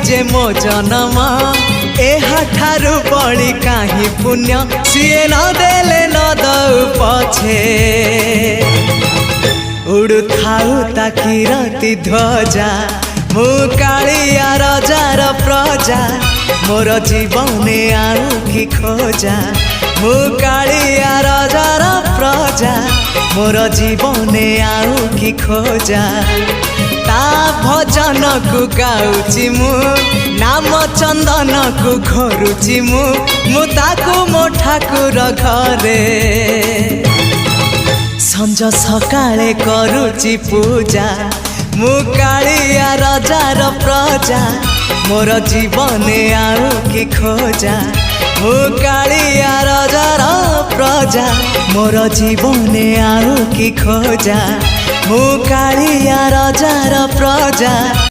जे मो जन्म एहाठारु बड़ी काहि पुण्य सीए न देले न दउ पछे उड़ु थाउ ताकि रति ध्वजा मु कालिया रजार प्रजा मोर जीवने आउ कि खोजा मु कालिया रजार प्रजा मोर जीवने आउ कि खोजा ता भजन को गाउची मु नाम चंदन को घरुची मु ताकू मो ठाकुर घरे संज सकाळे करुची पूजा मु कालिया रजार प्रजा मोर जीवने आउ कि खोजा मु कालिया रजार प्रजा मोर जीवने आउ कि खोजा मु कालिया रजार प्रजा।